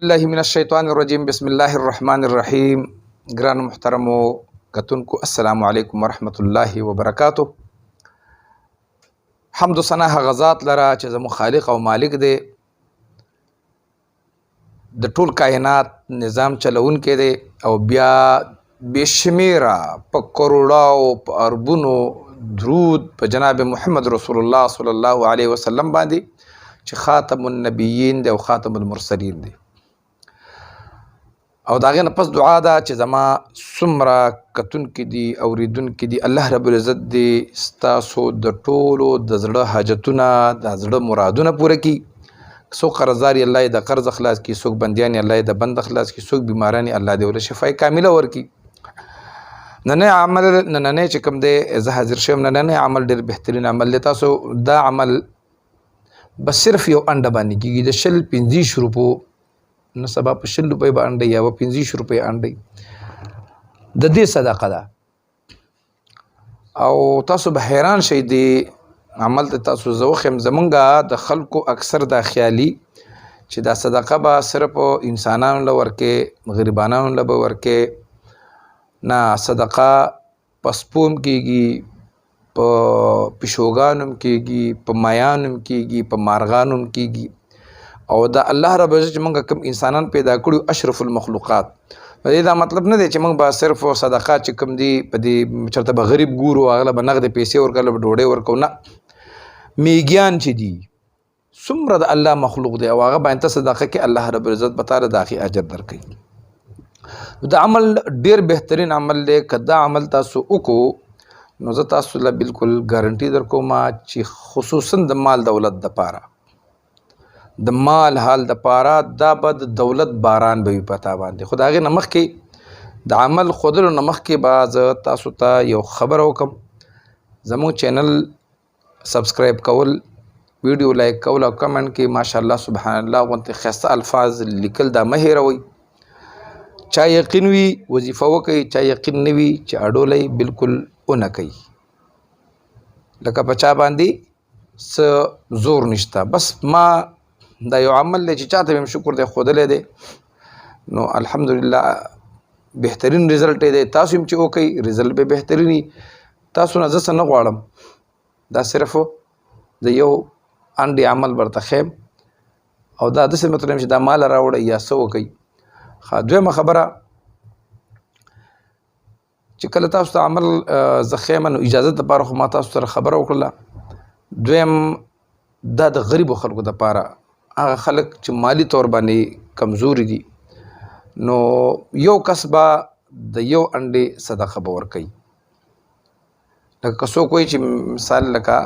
الله من الشیطان الرجیم بسم الله الرحمن الرحیم. ګران محترمو کتونکو السلام علیکم ورحمت الله وبرکاتو. حمد و ثنا هغه ذات لره چې زموږ خالق او مالک دی، د ټول کائنات نظام چلونکی دی او بیا بشمیره په کروڑاو په اربونو درود په جناب محمد رسول الله صلی الله علیه وسلم باندې چې خاتم النبیین دی او خاتم المرسلین دی. او داغه نه پس دعا ده چې زما څومره کتونکي دي اوریدونکي دي، الله رب العزت دې ستاسو د ټولو د زړه حاجتونه د زړه مرادونه پوره کړي. څوک قرضدار یې الله یې د قرض خلاص کړي، څوک بندیان یې الله یې د بند خلاص کړي، څوک بیماران یې الله دې ورله شفای کامله ورکړي. نننی عمل نننی چې کوم دی زه حاضر شوم، نننی عمل ډېر بهترین عمل دی. تاسو دا عمل بس صرف یو انډه باندې کېږي، د 25 روپو نو سبا په 100 روپۍ به انډه یا 25 روپۍ انډه د دې صدقه ده. او تاسو به حیران شئ دې عمل ته تاسو زه وښیم. زمونږ د خلکو اکثر دا خیالي چې دا صدقه به صرف انسانانو له ورکې، غریبانانو له به ورکې. نه، صدقه په سپو هم کېږي، په پیشوګانو هم کېږي، په مایانو هم کېږي، په مارغانو هم کېږي. او دا الله رب عزت چې موږ کوم انسانان پیدا کړو اشرف المخلوقات، په دې دا مطلب نه دی چې موږ به صرف صدقه چې کوم دی په دې چېرته به غریب ګورو هغه به نغدې پیسې ورکړو به ډوډۍ ورکوو. نه، میږیان چې دي څومره د الله مخلوق دی او هغه باندې ته صدقه کې الله رب العزت به تاله د هغې اجر درکوي. دا عمل ډېر بهترین عمل دی. که دا عمل تاسو وکړو نو زه تاسو له بالکل ګارنټي درکوم چې خصوصا د مال دولت دپاره، د مال حال دپاره دا به د دولت باران به وي په تا باندې. خو د هغې نه مخکې د عمل ښودلو نه مخکې به زه تاسو ته یو خبره وکړم. زموږ چینل سبسکرایب کول، ویډیو لایک کول او کمنټ کې ماشاءالله سبحان الله غوندې ښایسته الفاظ لیکل دا مه هېروئ. چا یقین وي وظیفه وکئ، چا یقین نه وي چې اډولی بالکل ونه کوي. لکه په چا باندې څه زور نشته. بس ما دا یو عمل دی چې چاته به شکر دی ښودلی دی نو الحمدلله بهترین رزلټ دی. تاسو هم چې وکئ رزلټ به بهترین وي. تاسو نه زه څه نه غواړم، دا صرف د یو انډې عمل ورته ښیم او دا داسې مطلب چې دا مال راوړئ یا څه وکئ. دویمه خبره چې کله تاسو ته عمل زه ښیم نو اجازت دپاره خو ما تاسو سره خبره وکړله. دویم دا د غریبو خلکو دپاره، هغه خلک چې مالی طور باندې کمزوري دي نو یو کس به د یو انډې صدقه به ورکوي. لکه که څوک وایي چې مثال لکه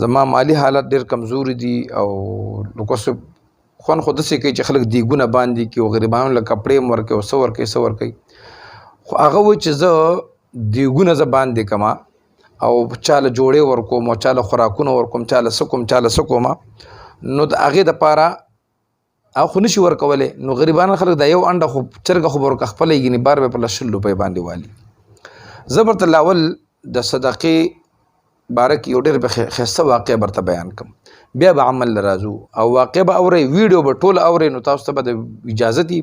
زما مالی حالت ډېر کمزوري دي او لکه خوند خو داسې کوي چې خلک دیګونه باندې کړي او غریبانو له کپړې هم ورکوي او څه ورکوي څه ورکوي. خو هغه وایي چې زه دیګونه زه باندې کړم او چاله جوړې ورکوم او چاله خوراکونه ورکوم، چاله څه کوم چاله څه کوم، نو د هغې دپاره هغه خو نشي ورکولی. نو غریبان خلک دا یو انډه خو چرګه خو به ورکه خپله یې ګینې بار به په 100 روپۍ باندې والي. زه برته لاول د صدقې باره کې یو ډېر ښایسته واقع برته بیان کړم، بیا به عمل له راځو او واقع به اورئ، ویډیو به ټول اورئ. نو تاسو ته به د اجازت وي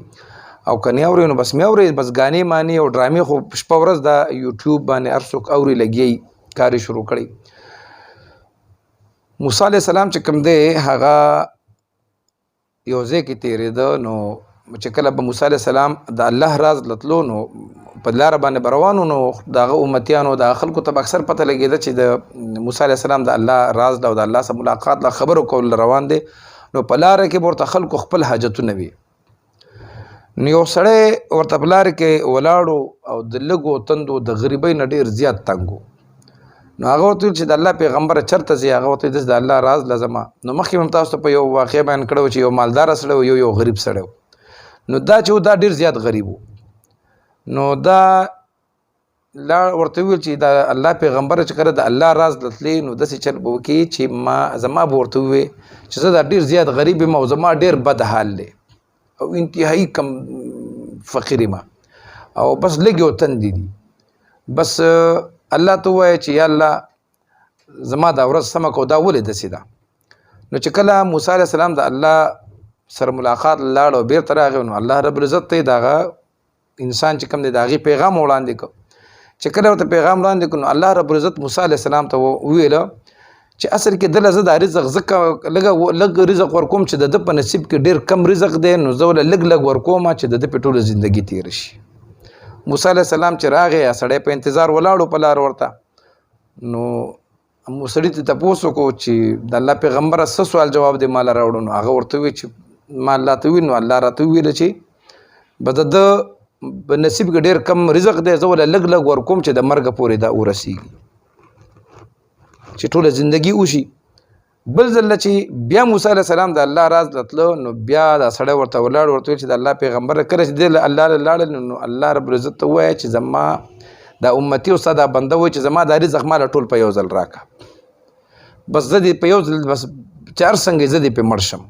او که نه اورئ نو بس مې اورئ. بس ګانې مانې او ډرامې خو شپه ورځ دا یوټیوب باندې هر څوک اوري لګیایي، کار یې شروع کړی. موسی علیه السلام چې کوم دی هغه یو ځای کې تېرېده نو چې کله به موسی علیه السلام د الله راز لتلو نو په لاره باندې به روان نو د هغه امتیانو د هغه خلکو ته به اکثر پته لګېده چې د موسی علیه السلام د الله راز له او د الله سره ملاقات له خبرو کول روان دی. نو په لاره کې به ورته خلکو خپل حاجتونه وي. نو یو سړی ورته په لاره کې ولاړو او د لږو تندو د غریبۍ نه ډېر زیات تنګ و. نو هغه ورته ویل چې د الله پیغمبره چېرته ځې؟ هغه ورته داسې د الله راز له ځمه. نو مخکې هم تاسو ته په یو واقع بیان کړی چې یو مالداره سړی و یو غریب سړی و. نو دا چې و دا ډېر زیات غریب و. نو دا ورته ویل چې د الله پیغمبره چې کله د الله راز لتلی نو داسې چل به وکړي چې زما به ورته ووایې چې زه دا ډېر زیات غریب یم او زما ډېر بد حال دی او انتهایي کم فقیر یم او بس لږ یو تندې دي. بس الله ته ووایه چې یا الله زما دا ورځ سمه کو، دا ولې داسې ده؟ نو چې کله موسی علیه السلام د الله سره ملاقات لاړ او بیرته راغی نو الله رب العزت ته دغه انسان چې کوم دی دغه پیغام وړاندې کو چې کله ورته پیغام وړاندې کو نو الله رب العزت موسی علی السلام ته ویل چې اصل کې دله زه د رزق زکه لږ رزق ورکوم چې د په نصیب کې ډیر کم رزق دی نو زه ول لږ ورکوم چې د په ټوله ژوندۍ تیر شي موسی علی السلام چې راغی سړی په انتظار ولاړو په لار ورته نو موسی ته تاسو کو چې د الله پیغمبر سره سوال جواب دی مال راوړو نو هغه ورته وی چې ما الله ته وی نو الله راته ویل چې بد د نصیب کې ډیر کم رزق دی زه ول لږ ورکوم چې د مرګ پورې دا ورسیږي چې ټوله ژوندۍ وشي بل ځل چې بیا موسی علی السلام د الله راز لتلو نو بیا د سړی ورته ولاړ ورته چې د الله پیغمبر کړه چې د الله لاړ نو الله رب العزت وایي چې زما د امتی او صدا بنده وایي چې زما د رزق مال ټول په یو ځل راکا بس زه دې په یو ځل بس چار څنګه زه دې په مرشم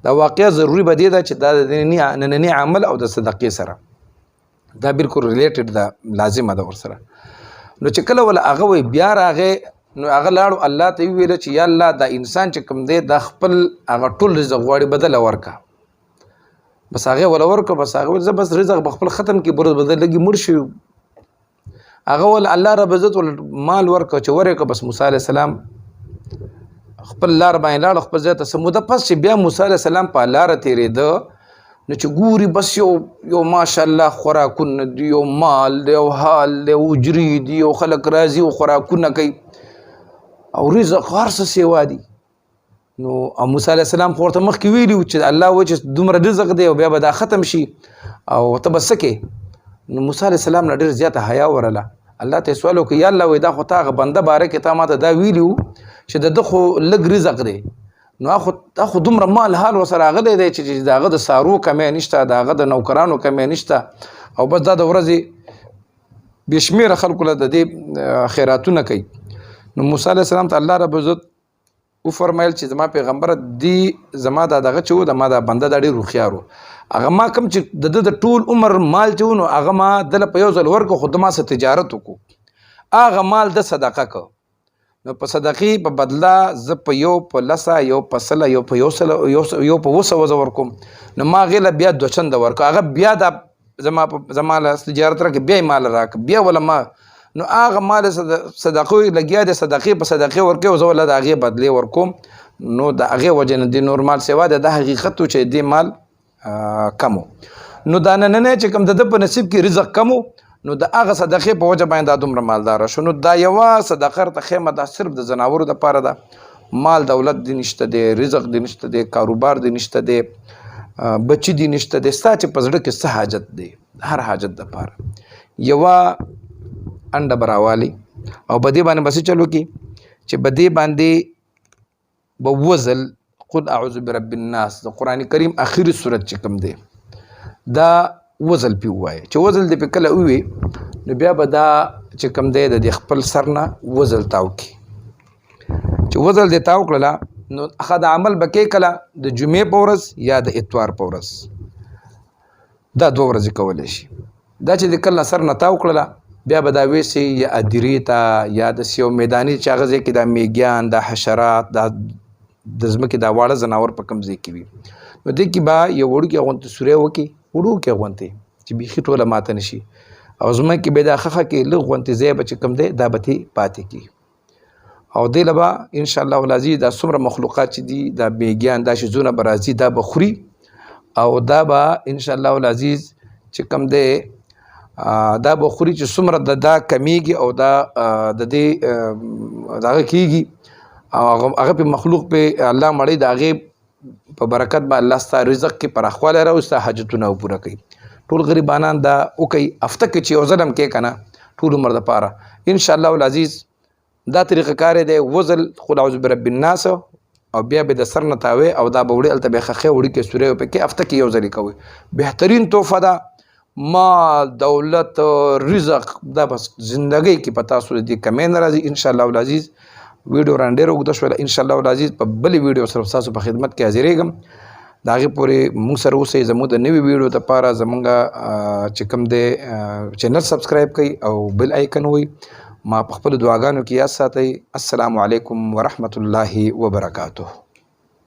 دا واقعا ضروری بدی دا چې دا نننی عمل او د صدقې سره دا بالکل ریلیټډ دا لازمه ده ورسره نو چې کله ول هغه وی بیا راغې نو هغه لاړو الله ته ویل چې یا الله دا انسان چې کوم دی د خپل هغه ټول رزق غواړي بدل ورکا بس هغه ول ورکا بس هغه ول بس رزق بخپل ختم کی برز بدل لګي مرشي هغه ول الله رب عزت ول مال ورکا چې ورکا بس موسی علی السلام خپل لار باندې لاړ خپل ځای ته سموده پس چې بیا موسی علی السلام په لار تیرېده نو چې ګوري بس یو ماشاءالله خوراکونه دی یو مال دی یو حال دی اجری دی یو خلک راضي او خوراکونه کوي او رزق هر څه سیوا دي نو موسی علی السلام ورته مخکې ویلو چې الله وجه دومره رزق دی او بیا به دا ختم شي او ته بس کې نو موسی علی السلام نه ډېر زیاته حیا ورله الله ته سوال وکړ یا الله وای دا خو تا بنده باره کې تا ماته دا ویلو چې د خو لږ رزق دی نو اخو دومره مال حال وسره غلې دی چې داغه د سارو کمې نشته داغه د نوکرانو کمې نشته او بس دا د ورځې بشمیره خلکو له د دې خیراتونه کوي نو موسی علیه السلام ته الله رب عزت او فرمایل چې زما پیغمبر دی زما دغه چې د ما د بنده د ډېر خيارو هغه ما کوم چې د ټول عمر مال چې نو هغه ما د په یو ځل ورکو خدما سره تجارت وکړو هغه مال د صدقه کو نو په صدقې په بدلا ز په یو په لسا یو په سلا یو په یو په وسو ورکوم نو ما غله بیا د چند ورکو هغه بیا د زما له تجارت راک بیا مال راک بیا ولا ما نو هغه مال صدقې لګیا د صدقې په صدقې ورکو او زه ول د هغه بدلی ورکوم نو د هغه وجه د نورمال سیوا د حقیقت چې د مال کمو نو دا نه چې کوم د په نصیب کې رزق کمو نو د هغه صدقې په وجه باندې دومره مالدار شو نو دا یو صدقه ته خیمه د صرف د زناورو د پاره ده مال دولت دی نشته دی رزق دی نشته دی کاروبار دی نشته دی بچی دی نشته دی ستا چې په زړه کې څه حاجت دی هر حاجت د پاره یو انډه براوالي او بدی باندې بس چلو کی چې بدی باندې بوزل قل اعوذ برب الناس د قران کریم اخیری سورت چې کوم دی دا وزل پی وای چې وزل دی په کله وی نو بیا به دا چې کوم دی د خپل سرنا وزل تاو کی چې وزل دی تاو کړه نو اخد عمل بکې کله د جمعې په ورځ یا د اتوار په ورځ دا دوه ورځې کولای شي دا چې د کله سرنا تاو کړه بیا به دا ویسي یا ادریتا یا د سیو میدانی چې هغه کې د میګیان د حشرات د ځمکې د واړه زناور په کوم ځای کې وي نو دې کې به یو وړوکی غونته سوری وکړي وړوکی غونته چې بیخي ټوله ماته نشي او زما کې به دا خخه کې لږ غونته ځای به چې کوم دی دا به پاتې کی او دې لبا ان شاء الله العزیز دا څومره مخلوقات چې دي دا میګیان دا شزونه برازي دا به خوري او دا به ان شاء الله العزیز چې کوم دی دا به خوري چې څومره دا کمیږي او دا د دې دغه کیږي او هغه په مخلوق په الله مړی د هغه په برکت به الله ستاسو رزق کې پراخواله راوسته حاجتونه پوره کوي ټول غریبانان دا او کوي افته کې چې ظلم کې کنه ټول عمر د پاره ان شاء الله العزیز دا طریقه کار دی وزل قل اعوذ برب الناس او بیا به د سر نه تاوي او دا به وړي الته به خخه وړي کې سوره په کې افته کې یو ځل کوي بهترین تحفه ده مال دولت رزق دا بس زندگی کې پتا سو دي کمې ناراضي ان شاء الله العزیز ویډیو راندې وګد شو ان شاء الله العزیز په بل ویډیو سره تاسو په خدمت کې حاضرېږم داغه پورې موږ سره اوسې زموږ د نوې ویډیو لپاره زمونږه چې کوم دی چینل سبسکرایب کړئ او بل آیکن وي ما په خپل دعاګانو کې یاد ساتئ السلام علیکم ورحمت الله وبرکاته